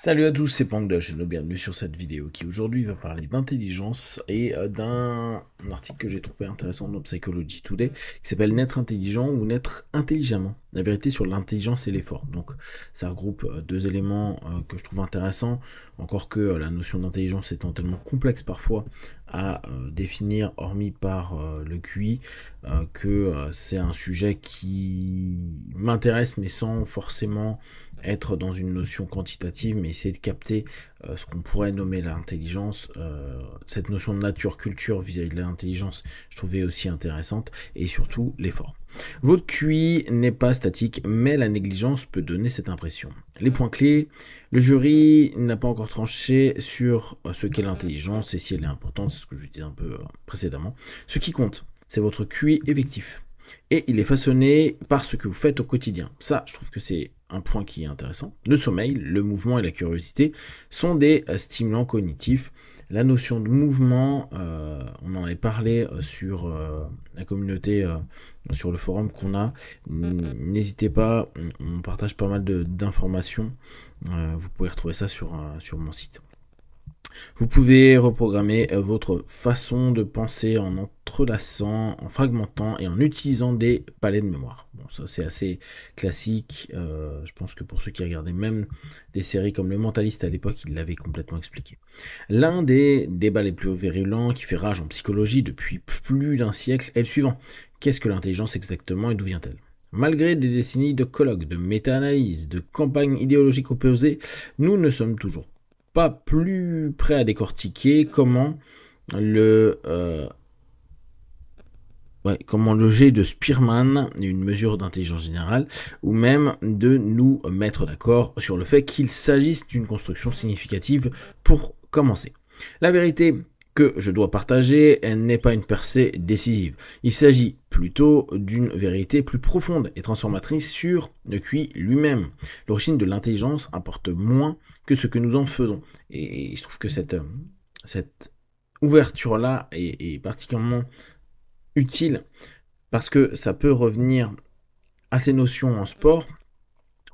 Salut à tous, c'est Pangdosh et bienvenue sur cette vidéo qui aujourd'hui va parler d'intelligence et d'un article que j'ai trouvé intéressant dans Psychology Today qui s'appelle Naître intelligent ou naître intelligemment. La vérité sur l'intelligence et l'effort. Donc ça regroupe deux éléments que je trouve intéressants, encore que la notion d'intelligence étant tellement complexe parfois à définir hormis par le QI que c'est un sujet qui m'intéresse mais sans forcément être dans une notion quantitative, mais essayer de capter ce qu'on pourrait nommer l'intelligence, cette notion de nature-culture vis-à-vis de l'intelligence, je trouvais aussi intéressante, et surtout l'effort. Votre QI n'est pas statique, mais la négligence peut donner cette impression. Les points clés, le jury n'a pas encore tranché sur ce qu'est l'intelligence et si elle est importante, c'est ce que je disais un peu précédemment. Ce qui compte, c'est votre QI effectif. Et il est façonné par ce que vous faites au quotidien. Ça, je trouve que c'est un point qui est intéressant. Le sommeil, le mouvement et la curiosité sont des stimulants cognitifs. La notion de mouvement, on en avait parlé sur la communauté, sur le forum qu'on a. N'hésitez pas, on partage pas mal d'informations. Vous pouvez retrouver ça sur mon site. Vous pouvez reprogrammer votre façon de penser en entrelaçant, en fragmentant et en utilisant des palais de mémoire. Bon, ça c'est assez classique. Je pense que pour ceux qui regardaient même des séries comme Le Mentaliste à l'époque, ils l'avaient complètement expliqué. L'un des débats les plus virulents qui fait rage en psychologie depuis plus d'un siècle est le suivant. Qu'est-ce que l'intelligence exactement et d'où vient-elle ? Malgré des décennies de colloques, de méta-analyses, de campagnes idéologiques opposées, nous ne sommes toujours pas plus prêt à décortiquer comment le jet de Spearman, une mesure d'intelligence générale, ou même de nous mettre d'accord sur le fait qu'il s'agisse d'une construction significative pour commencer. La vérité que je dois partager n'est pas une percée décisive. Il s'agit plutôt d'une vérité plus profonde et transformatrice sur le QI lui-même. L'origine de l'intelligence importe moins que ce que nous en faisons. Et je trouve que cette ouverture-là est particulièrement utile parce que ça peut revenir à ces notions en sport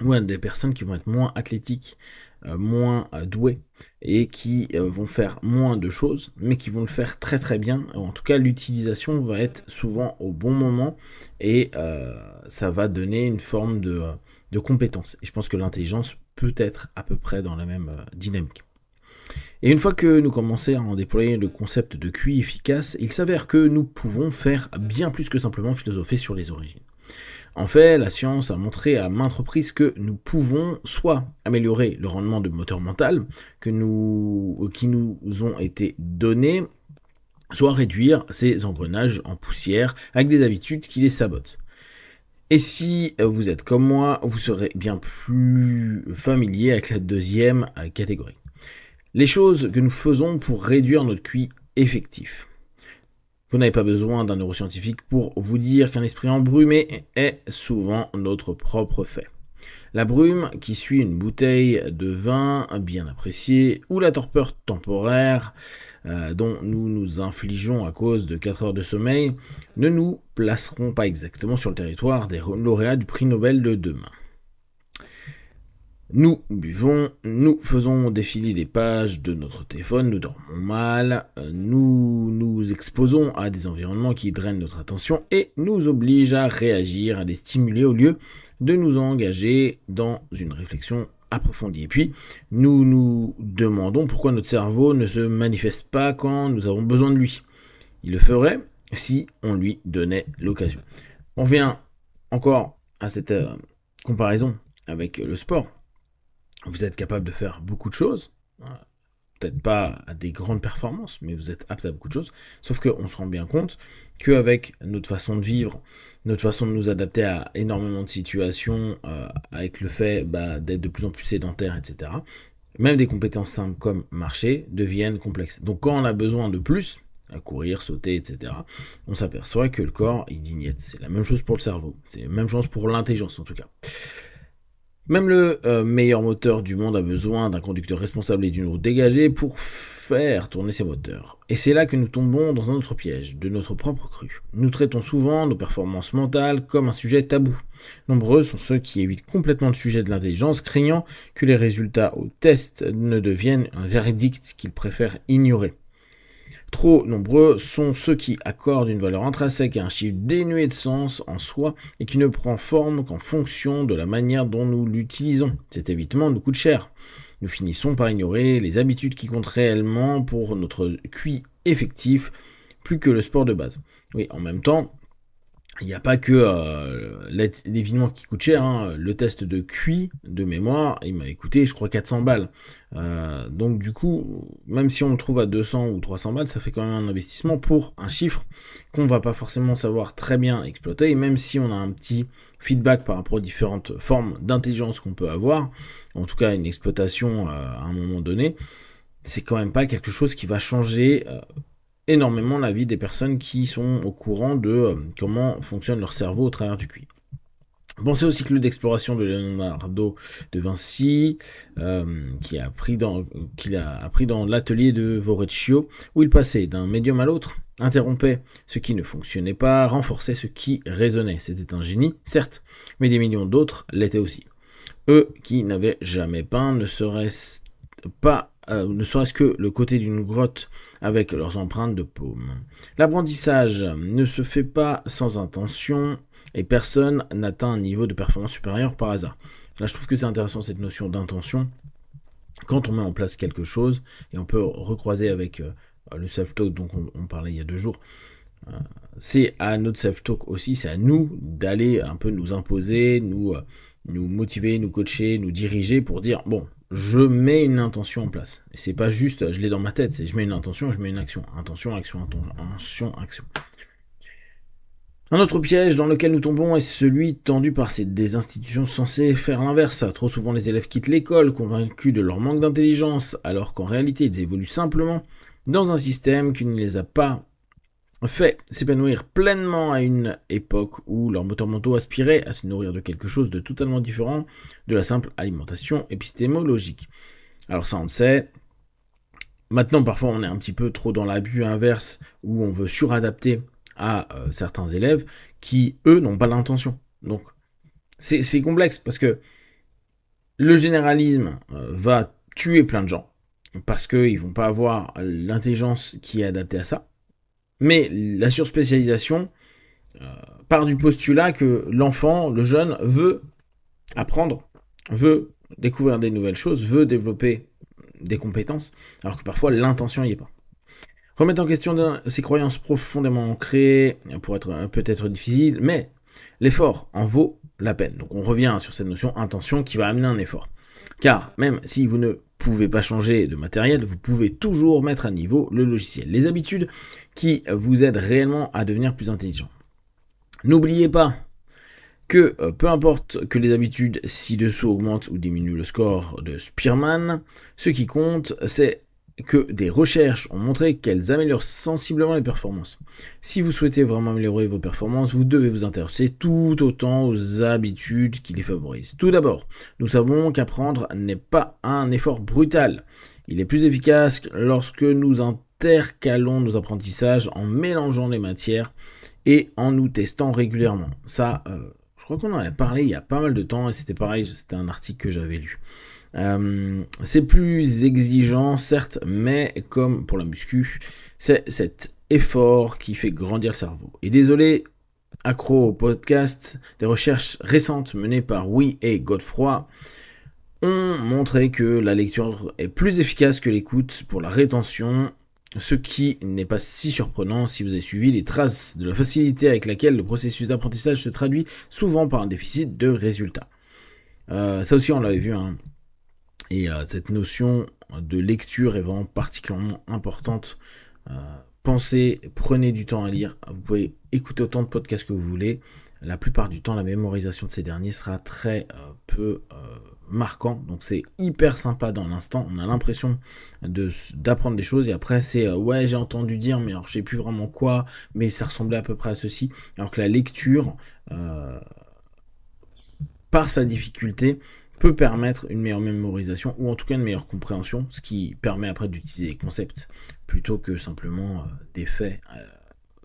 ou à des personnes qui vont être moins athlétiques, moins douées et qui vont faire moins de choses, mais qui vont le faire très très bien. En tout cas, l'utilisation va être souvent au bon moment et ça va donner une forme de compétence. Et je pense que l'intelligence peut être à peu près dans la même dynamique. Et une fois que nous commençons à en déployer le concept de QI efficace, il s'avère que nous pouvons faire bien plus que simplement philosopher sur les origines. En fait, la science a montré à maintes reprises que nous pouvons soit améliorer le rendement de moteur mental qui nous ont été donnés, soit réduire ces engrenages en poussière avec des habitudes qui les sabotent. Et si vous êtes comme moi, vous serez bien plus familier avec la deuxième catégorie. Les choses que nous faisons pour réduire notre QI effectif. Vous n'avez pas besoin d'un neuroscientifique pour vous dire qu'un esprit embrumé est souvent notre propre fait. La brume qui suit une bouteille de vin bien appréciée ou la torpeur temporaire dont nous nous infligeons à cause de 4 heures de sommeil ne nous placeront pas exactement sur le territoire des lauréats du prix Nobel de demain. Nous buvons, nous faisons défiler des pages de notre téléphone, nous dormons mal, nous nous exposons à des environnements qui drainent notre attention et nous obligent à réagir, à les stimuler au lieu de nous engager dans une réflexion approfondie. Et puis, nous nous demandons pourquoi notre cerveau ne se manifeste pas quand nous avons besoin de lui. Il le ferait si on lui donnait l'occasion. On vient encore à cette comparaison avec le sport. Vous êtes capable de faire beaucoup de choses, peut-être pas à des grandes performances, mais vous êtes apte à beaucoup de choses, sauf qu'on se rend bien compte qu'avec notre façon de vivre, notre façon de nous adapter à énormément de situations, avec le fait d'être de plus en plus sédentaire, etc., même des compétences simples comme marcher deviennent complexes. Donc quand on a besoin de plus, à courir, sauter, etc., on s'aperçoit que le corps, il dignette. C'est la même chose pour le cerveau, c'est la même chose pour l'intelligence en tout cas. Même le meilleur moteur du monde a besoin d'un conducteur responsable et d'une route dégagée pour faire tourner ses moteurs. Et c'est là que nous tombons dans un autre piège, de notre propre cru. Nous traitons souvent nos performances mentales comme un sujet tabou. Nombreux sont ceux qui évitent complètement le sujet de l'intelligence, craignant que les résultats au test ne deviennent un verdict qu'ils préfèrent ignorer. Trop nombreux sont ceux qui accordent une valeur intrinsèque à un chiffre dénué de sens en soi et qui ne prend forme qu'en fonction de la manière dont nous l'utilisons. Cet évitement nous coûte cher. Nous finissons par ignorer les habitudes qui comptent réellement pour notre QI effectif, plus que le sport de base. Oui, en même temps, il n'y a pas que l'événement qui coûte cher, hein. Le test de QI de mémoire, il m'a coûté, je crois, 400 balles. Donc du coup, même si on le trouve à 200 ou 300 balles, ça fait quand même un investissement pour un chiffre qu'on va pas forcément savoir très bien exploiter. Et même si on a un petit feedback par rapport aux différentes formes d'intelligence qu'on peut avoir, en tout cas une exploitation à un moment donné, c'est quand même pas quelque chose qui va changer énormément la vie des personnes qui sont au courant de comment fonctionne leur cerveau au travers du QI. Pensez au cycle d'exploration de Leonardo de Vinci, qu'il a appris dans l'atelier de Verrocchio, où il passait d'un médium à l'autre, interrompait ce qui ne fonctionnait pas, renforçait ce qui résonnait. C'était un génie, certes, mais des millions d'autres l'étaient aussi. Eux qui n'avaient jamais peint ne serait-ce que le côté d'une grotte avec leurs empreintes de paume. L'apprentissage ne se fait pas sans intention et personne n'atteint un niveau de performance supérieur par hasard. Là, je trouve que c'est intéressant cette notion d'intention. Quand on met en place quelque chose, et on peut recroiser avec le self-talk dont on parlait il y a 2 jours, c'est à notre self-talk aussi, c'est à nous d'aller un peu nous imposer, nous motiver, nous coacher, nous diriger pour dire, bon, je mets une intention en place. Et c'est pas juste, je l'ai dans ma tête, c'est je mets une intention, je mets une action. Intention, action, intention, action. Un autre piège dans lequel nous tombons est celui tendu par des institutions censées faire l'inverse. Trop souvent les élèves quittent l'école convaincus de leur manque d'intelligence, alors qu'en réalité ils évoluent simplement dans un système qui ne les a pas fait s'épanouir pleinement à une époque où leurs moteurs mentaux aspiraient à se nourrir de quelque chose de totalement différent de la simple alimentation épistémologique. Alors ça on le sait. Maintenant parfois on est un petit peu trop dans l'abus inverse où on veut suradapter à certains élèves qui eux n'ont pas l'intention. Donc c'est complexe parce que le généralisme va tuer plein de gens parce qu'ils vont pas avoir l'intelligence qui est adaptée à ça. Mais la surspécialisation part du postulat que l'enfant, le jeune, veut apprendre, veut découvrir des nouvelles choses, veut développer des compétences, alors que parfois l'intention n'y est pas. Remettre en question ces croyances profondément ancrées pourrait être peut-être difficile, mais l'effort en vaut la peine. Donc on revient sur cette notion intention qui va amener un effort. Car même si vous ne pouvez pas changer de matériel, vous pouvez toujours mettre à niveau le logiciel. Les habitudes qui vous aident réellement à devenir plus intelligent. N'oubliez pas que peu importe que les habitudes ci-dessous augmentent ou diminuent le score de Spearman, ce qui compte, c'est que des recherches ont montré qu'elles améliorent sensiblement les performances. Si vous souhaitez vraiment améliorer vos performances, vous devez vous intéresser tout autant aux habitudes qui les favorisent. Tout d'abord, nous savons qu'apprendre n'est pas un effort brutal. Il est plus efficace lorsque nous intercalons nos apprentissages en mélangeant les matières et en nous testant régulièrement. Ça, je crois qu'on en avait parlé il y a pas mal de temps et c'était pareil, c'était un article que j'avais lu. C'est plus exigeant, certes, mais comme pour la muscu, c'est cet effort qui fait grandir le cerveau. Et désolé, accro au podcast, des recherches récentes menées par Oui et Godefroy ont montré que la lecture est plus efficace que l'écoute pour la rétention, ce qui n'est pas si surprenant si vous avez suivi les traces de la facilité avec laquelle le processus d'apprentissage se traduit souvent par un déficit de résultats. Ça aussi on l'avait vu, hein. Et cette notion de lecture est vraiment particulièrement importante. Pensez, prenez du temps à lire. Vous pouvez écouter autant de podcasts que vous voulez. La plupart du temps, la mémorisation de ces derniers sera très peu marquant. Donc c'est hyper sympa dans l'instant. On a l'impression d'apprendre des choses. Et après, c'est ouais, j'ai entendu dire, mais alors je sais plus vraiment quoi. Mais ça ressemblait à peu près à ceci. Alors que la lecture, par sa difficulté, peut permettre une meilleure mémorisation ou en tout cas une meilleure compréhension, ce qui permet après d'utiliser des concepts plutôt que simplement des faits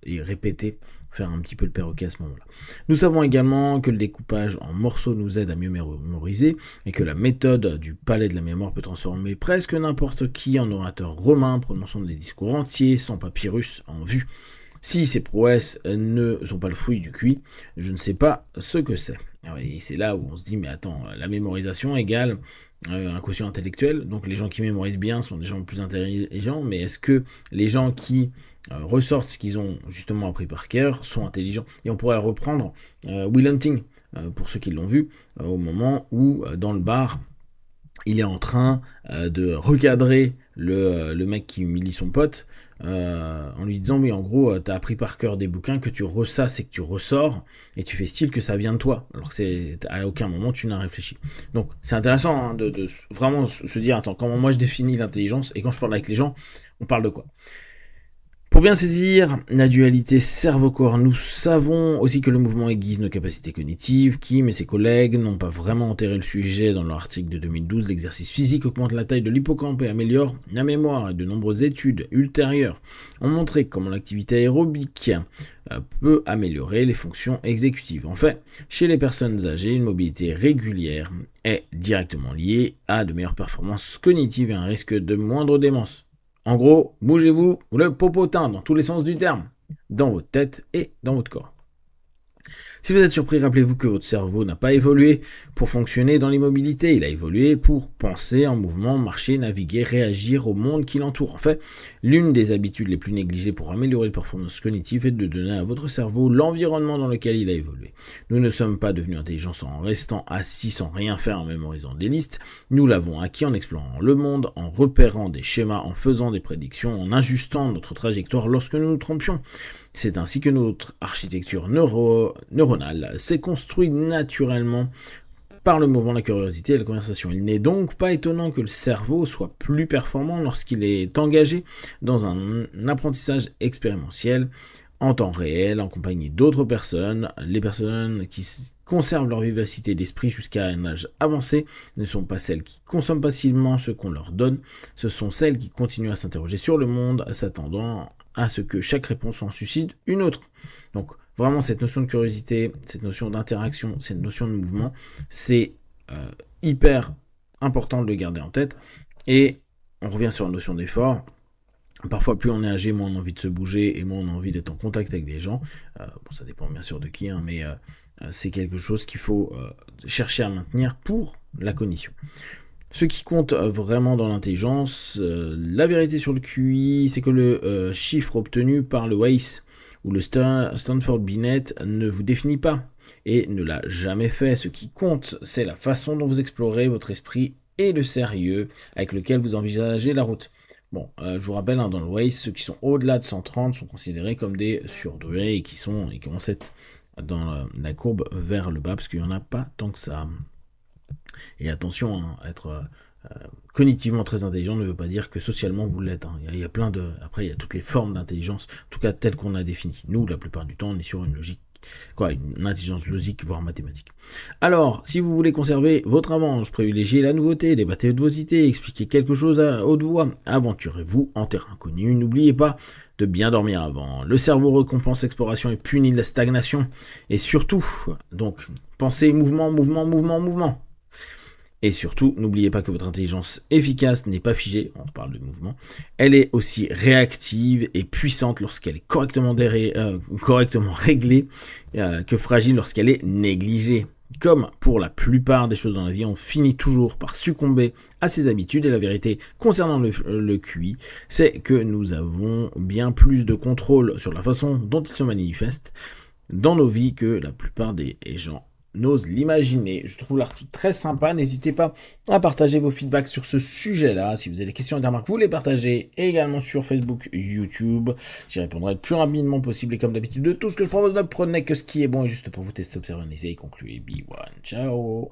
et répéter, faire un petit peu le perroquet à ce moment-là. Nous savons également que le découpage en morceaux nous aide à mieux mémoriser et que la méthode du palais de la mémoire peut transformer presque n'importe qui en orateur romain prononçant des discours entiers sans papyrus en vue. Si ces prouesses ne sont pas le fruit du QI, je ne sais pas ce que c'est. Et c'est là où on se dit, mais attends, la mémorisation égale un quotient intellectuel, donc les gens qui mémorisent bien sont des gens plus intelligents, mais est-ce que les gens qui ressortent ce qu'ils ont justement appris par cœur sont intelligents? Et on pourrait reprendre Will Hunting, pour ceux qui l'ont vu, au moment où dans le bar, il est en train de recadrer le mec qui humilie son pote, en lui disant oui, en gros t'as appris par cœur des bouquins que tu ressasses et que tu ressors et tu fais style que ça vient de toi alors que c'est à aucun moment tu n'as réfléchi. Donc c'est intéressant de vraiment se dire attends, comment moi je définis l'intelligence et quand je parle avec les gens on parle de quoi? Pour bien saisir la dualité cerveau-corps, nous savons aussi que le mouvement aiguise nos capacités cognitives. Kim et ses collègues n'ont pas vraiment enterré le sujet dans leur article de 2012. L'exercice physique augmente la taille de l'hippocampe et améliore la mémoire. Et de nombreuses études ultérieures ont montré comment l'activité aérobique peut améliorer les fonctions exécutives. En fait, chez les personnes âgées, une mobilité régulière est directement liée à de meilleures performances cognitives et un risque de moindre démence. En gros, bougez-vous le popotin dans tous les sens du terme, dans votre tête et dans votre corps. Si vous êtes surpris, rappelez-vous que votre cerveau n'a pas évolué pour fonctionner dans l'immobilité, il a évolué pour penser en mouvement, marcher, naviguer, réagir au monde qui l'entoure. En fait, l'une des habitudes les plus négligées pour améliorer les performances cognitives est de donner à votre cerveau l'environnement dans lequel il a évolué. Nous ne sommes pas devenus intelligents en restant assis sans rien faire en mémorisant des listes, nous l'avons acquis en explorant le monde, en repérant des schémas, en faisant des prédictions, en ajustant notre trajectoire lorsque nous nous trompions. C'est ainsi que notre architecture neuronale s'est construite naturellement par le mouvement, la curiosité et la conversation. Il n'est donc pas étonnant que le cerveau soit plus performant lorsqu'il est engagé dans un apprentissage expérientiel en temps réel, en compagnie d'autres personnes. Les personnes qui conservent leur vivacité d'esprit jusqu'à un âge avancé ne sont pas celles qui consomment facilement ce qu'on leur donne, ce sont celles qui continuent à s'interroger sur le monde, s'attendant à ce que chaque réponse en suscite une autre. Donc vraiment cette notion de curiosité, cette notion d'interaction, cette notion de mouvement, c'est hyper important de le garder en tête. Et on revient sur la notion d'effort. Parfois, plus on est âgé, moins on a envie de se bouger et moins on a envie d'être en contact avec des gens. Bon, ça dépend bien sûr de qui, hein, mais c'est quelque chose qu'il faut chercher à maintenir pour la cognition. Ce qui compte vraiment dans l'intelligence, la vérité sur le QI, c'est que le chiffre obtenu par le Weiss ou le Stanford Binet ne vous définit pas et ne l'a jamais fait. Ce qui compte, c'est la façon dont vous explorez votre esprit et le sérieux avec lequel vous envisagez la route. Bon, je vous rappelle, hein, dans le Weiss, ceux qui sont au-delà de 130 sont considérés comme des surdoués et qui commencent à être dans la courbe vers le bas parce qu'il n'y en a pas tant que ça. Et attention, hein, être cognitivement très intelligent ne veut pas dire que socialement vous l'êtes. Hein. Il y a plein de... Après, il y a toutes les formes d'intelligence, en tout cas telles qu'on a définies. Nous, la plupart du temps, on est sur une logique, une intelligence logique, voire mathématique. Alors, si vous voulez conserver votre avance, privilégiez la nouveauté, débattez de vos idées, expliquez quelque chose à haute voix, aventurez-vous en terrain inconnu, n'oubliez pas de bien dormir avant. Le cerveau récompense l'exploration et punit la stagnation. Et surtout, donc, pensez mouvement, mouvement, mouvement, mouvement. Et surtout, n'oubliez pas que votre intelligence efficace n'est pas figée, on parle de mouvement, elle est aussi réactive et puissante lorsqu'elle est correctement réglée, que fragile lorsqu'elle est négligée. Comme pour la plupart des choses dans la vie, on finit toujours par succomber à ses habitudes et la vérité concernant le QI, c'est que nous avons bien plus de contrôle sur la façon dont il se manifeste dans nos vies que la plupart des gens n'ose l'imaginer. Je trouve l'article très sympa. N'hésitez pas à partager vos feedbacks sur ce sujet-là. Si vous avez des questions et des remarques, vous les partagez également sur Facebook, YouTube. J'y répondrai le plus rapidement possible. Et comme d'habitude, de tout ce que je propose, ne prenez que ce qui est bon et juste pour vous tester, observer, analyser et conclure. Be one. Ciao.